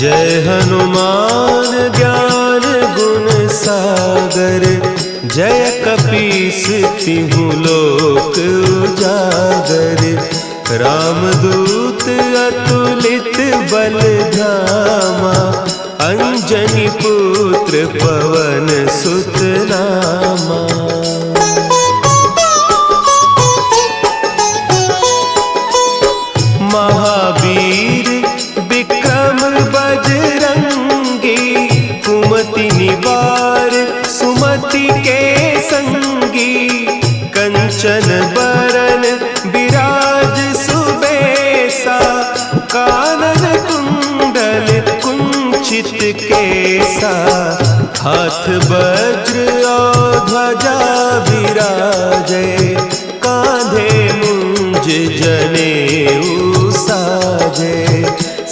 जय हनुमान ज्ञान गुण सागर, जय कपीस तिहु लोक उजागर। रामदूत अतुलित बल धामा, अंजनी पुत्र पवन सुत नामा। महावीर विक्रम बजरंगी, कुमति निवार सुमति के संगी। कंचन बरन विराज सुबेसा, कानन कुंडल कुंचित केसा। हाथ वज्र और ध्वजा विराजे, कांधे मुंज जनेऊ साजे।